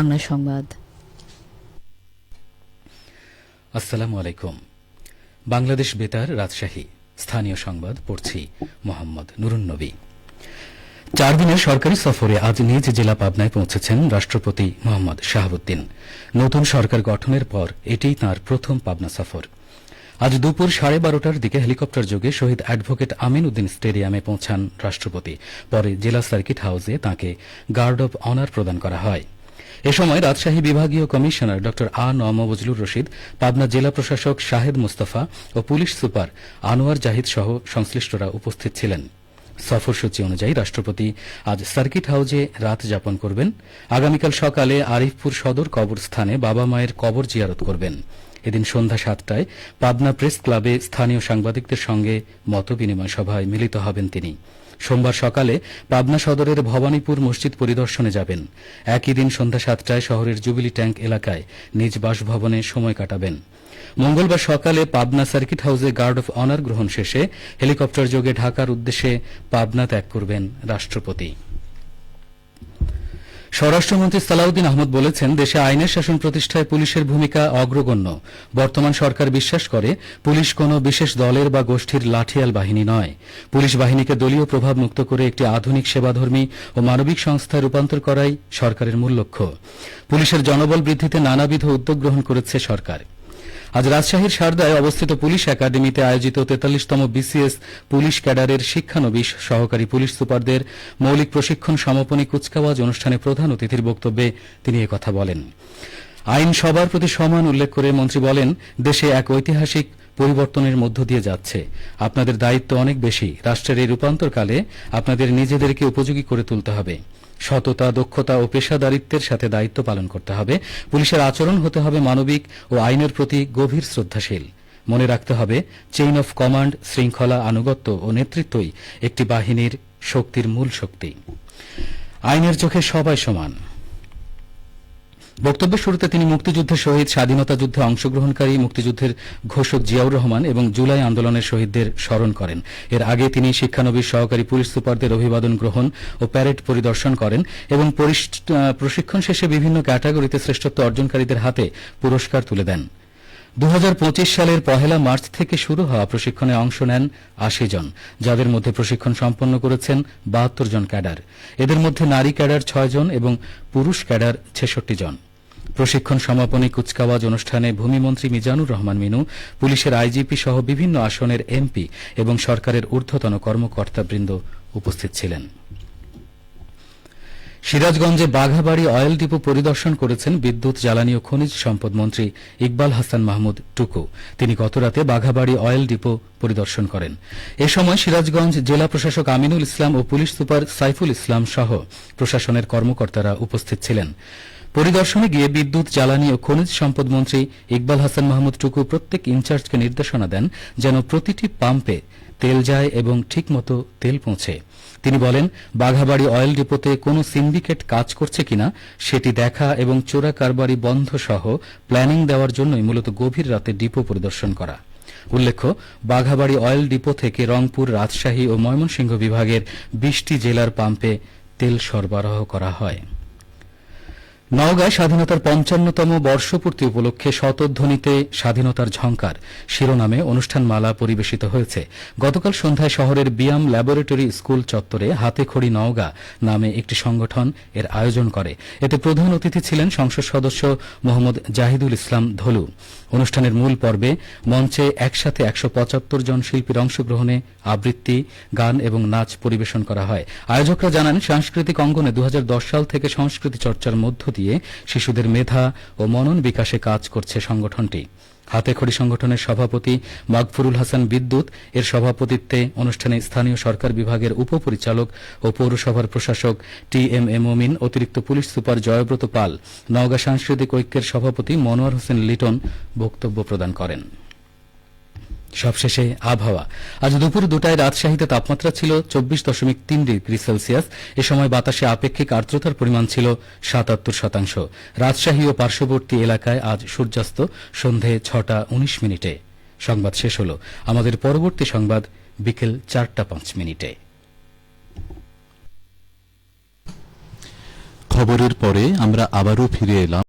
বাংলা সংবাদ। আসসালামু আলাইকুম। বাংলাদেশ বেতার, রাজশাহী। স্থানীয় সংবাদ পড়ছি মোহাম্মদ নুরুন নবী। 4 দিনের সরকারি সফরে আজ নিজ জেলা পাবনায় পৌঁছেছেন রাষ্ট্রপতি মোহাম্মদ শাহাবুদ্দিন। নতুন সরকার গঠনের পর এটিই তাঁর প্রথম পাবনা সফর। আজ দুপুর 12:30টার দিকে হেলিকপ্টার যোগে শহীদ অ্যাডভোকেট আমিন উদ্দিন স্টেডিয়ামে পৌঁছান রাষ্ট্রপতি। পরে জেলা সার্কিট হাউসে তাঁকে গার্ড অব অনার প্রদান করা হয়। এ সময় রাজশাহী বিভাগীয় কমিশনার ড আ নম বজলুর রশিদ, পাবনা জেলা প্রশাসক শাহেদ মুস্তফা ও পুলিশ সুপার আনোয়ার জাহিদ সহ সংশ্লিষ্টরা উপস্থিত ছিলেন। সফরসূচি অনুযায়ী রাষ্ট্রপতি আজ সার্কিট হাউসে রাত যাপন করবেন। আগামীকাল সকালে আরিফপুর সদর কবরস্থানে বাবা মায়ের কবর জিয়ারত করবেন। এদিন সন্ধ্যা 7টায় পাবনা প্রেস ক্লাবে স্থানীয় সাংবাদিকদের সঙ্গে মতবিনিময় সভায় মিলিত হবেন তিনি। সোমবার সকালে পাবনা সদরের ভবানীপুর মসজিদ পরিদর্শনে যাবেন। একই দিন সন্ধ্যা 7টায় শহরের জুবিলি ট্যাঙ্ক এলাকায় নিজ বাসভবনে সময় কাটাবেন। মঙ্গলবার সকালে পাবনা সার্কিট হাউসে গার্ড অফ অনার গ্রহণ শেষে হেলিকপ্টার যোগে ঢাকার উদ্দেশ্যে পাবনা ত্যাগ করবেন রাষ্ট্রপতি। স্বরাষ্ট্রমন্ত্রী সালাউদ্দিন আহমদ বলেছেন, দেশে আইনের শাসন প্রতিষ্ঠায় পুলিশের ভূমিকা অগ্রগণ্য। বর্তমান সরকার বিশ্বাস করে পুলিশ কোনো বিশেষ দলের বা গোষ্ঠীর লাঠিয়াল বাহিনী নয়। পুলিশ বাহিনীকে দলীয় প্রভাব মুক্ত করে একটি আধুনিক সেবাধর্মী ও মানবিক সংস্থায় রূপান্তর করাই সরকারের মূল লক্ষ্য। পুলিশের জনবল বৃদ্ধিতে নানাবিধ উদ্যোগ গ্রহণ করেছে সরকার। আজ রাজশাহীর সারদায় অবস্থিত পুলিশ একাডেমিতে আয়োজিত 43তম বিসিএস পুলিশ ক্যাডারের শিক্ষানবিশ সহকারী পুলিশ সুপারদের মৌলিক প্রশিক্ষণ সমাপনী কুচকাওয়াজ অনুষ্ঠানে প্রধান অতিথির বক্তব্যে তিনি একথা বলেন। আইন সবার প্রতি সমান উল্লেখ করে মন্ত্রী বলেন, দেশে এক ঐতিহাসিক পরিবর্তনের মধ্য দিয়ে যাচ্ছে। আপনাদের দায়িত্ব অনেক বেশি। রাষ্ট্রের এই রূপান্তরকালে আপনাদের নিজেদেরকে উপযোগী করে তুলতে হবে। সততা, দক্ষতা ও পেশাদারিত্বের সাথে দায়িত্ব পালন করতে হবে। পুলিশের আচরণ হতে হবে মানবিক ও আইনের প্রতি গভীর শ্রদ্ধাশীল। মনে রাখতে হবে, চেইন অফ কমান্ড, শৃঙ্খলা, আনুগত্য ও নেতৃত্বই একটি বাহিনীর শক্তির মূল শক্তি। আইনের চোখে সবাই সমান। বক্তব্যের শুরুতে তিনি মুক্তিযুদ্ধের শহীদ, স্বাধীনতা যুদ্ধে অংশগ্রহণকারী মুক্তিযুদ্ধের ঘোষক জিয়াউর রহমান এবং জুলাই আন্দোলনের শহীদদের স্মরণ করেন। এর আগে তিনি শিক্ষানবিশ সহকারী পুলিশ সুপারদের অভিবাদন গ্রহণ ও প্যারেড পরিদর্শন করেন এবং প্রশিক্ষণ শেষে বিভিন্ন ক্যাটাগরিতে শ্রেষ্ঠত্ব অর্জনকারীদের হাতে পুরস্কার তুলে দেন। 2025 সালের 1 মার্চ থেকে শুরু হওয়া প্রশিক্ষণে অংশ নেন 80 জন, যাদের মধ্যে প্রশিক্ষণ সম্পন্ন করেছেন 72 জন ক্যাডার। এদের মধ্যে নারী ক্যাডার 6 জন এবং পুরুষ ক্যাডার 66 জন। প্রশিক্ষণ সমাপনী কুচকাওয়াজ অনুষ্ঠানে ভূমিমন্ত্রী মিজানুর রহমান মিনু, পুলিশের আইজিপি সহ বিভিন্ন আসনের এমপি এবং সরকারের ঊর্ধ্বতন কর্মকর্তাবৃন্দ উপস্থিত ছিলেন। সিরাজগঞ্জে বাঘাবাড়ী অয়েল ডিপো পরিদর্শন করেছেন বিদ্যুৎ, জ্বালানি ও খনিজ সম্পদ মন্ত্রী ইকবাল হাসান মাহমুদ টুকু। তিনি গতরাতে বাঘাবাড়ী অয়েল ডিপো পরিদর্শন করেন। এ সময় সিরাজগঞ্জ জেলা প্রশাসক আমিনুল ইসলাম ও পুলিশ সুপার সাইফুল ইসলাম সহ প্রশাসনের কর্মকর্তারা উপস্থিত ছিলেন। পরিদর্শনে গিয়ে বিদ্যুৎ, জ্বালানি ও খনিজ সম্পদ মন্ত্রী ইকবাল হাসান মাহমুদ টুকু প্রত্যেক ইনচার্জকে নির্দেশনা দেন যেন প্রতিটি পাম্পে তেল যায় এবং ঠিকমতো তেল পৌঁছে। তিনি বলেন, বাঘাবাড়ী অয়েল ডিপোতে কোন সিন্ডিকেট কাজ করছে কিনা সেটি দেখা এবং চোরা কারবারি বন্ধ সহ প্ল্যানিং দেওয়ার জন্যই মূলত গভীর রাতে ডিপো পরিদর্শন করা। উল্লেখ্য, বাঘাবাড়ী অয়েল ডিপো থেকে রংপুর, রাজশাহী ও ময়মনসিংহ বিভাগের 20টি জেলার পাম্পে তেল সরবরাহ করা হয়। নওগাঁয় স্বাধীনতার 55তম বর্ষপূর্তি উপলক্ষে শতধ্বনিতে স্বাধীনতার ঝংকার শিরোনামে অনুষ্ঠানমালা পরিবেশিত হয়েছে। গতকাল সন্ধ্যায় শহরের বিয়াম ল্যাবরেটরি স্কুল চত্বরে হাতেখড়ি নওগাঁ নামে একটি সংগঠন এর আয়োজন করে। এতে প্রধান অতিথি ছিলেন সংসদ সদস্য মোহাম্মদ জাহিদুল ইসলাম ধলু। অনুষ্ঠানের মূল পর্বে মঞ্চে একসাথে 175 জন শিল্পীর অংশগ্রহণে আবৃত্তি, গান এবং নাচ পরিবেশন করা হয়। আয়োজকরা জানান, সাংস্কৃতিক অঙ্গনে 2010 সাল থেকে সংস্কৃতি চর্চার মধ্য দিয়ে শিশুদের মেধা ও মনন বিকাশে কাজ করছে সংগঠনটি। হাতেখড়ি সংগঠনের সভাপতি মাগফুরুল হাসান বিদ্যুৎ এর সভাপতিত্বে অনুষ্ঠানে স্থানীয় সরকার বিভাগের উপপরিচালক ও পৌরসভার প্রশাসক TM মমিন, অতিরিক্ত পুলিশ সুপার জয়ব্রত পাল, নওগাঁ সাংস্কৃতিক ঐক্যের সভাপতি মনোয়ার হোসেন লিটন বক্তব্য প্রদান করেন। সবশেষে আবহাওয়া। আজ দুপুর 2টায় রাজশাহীতে তাপমাত্রা ছিল 24.3 ডিগ্রি সেলসিয়াস। এ সময় বাতাসে আপেক্ষিক আর্দ্রতার পরিমাণ ছিল 77%। রাজশাহী ও পার্শ্ববর্তী এলাকায় আজ সূর্যাস্ত সন্ধে 6:19। সংবাদ শেষ হল। আমাদের পরবর্তী সংবাদ বিকেল 4:05। খবরের পরে আমরা আবারও ফিরে এলাম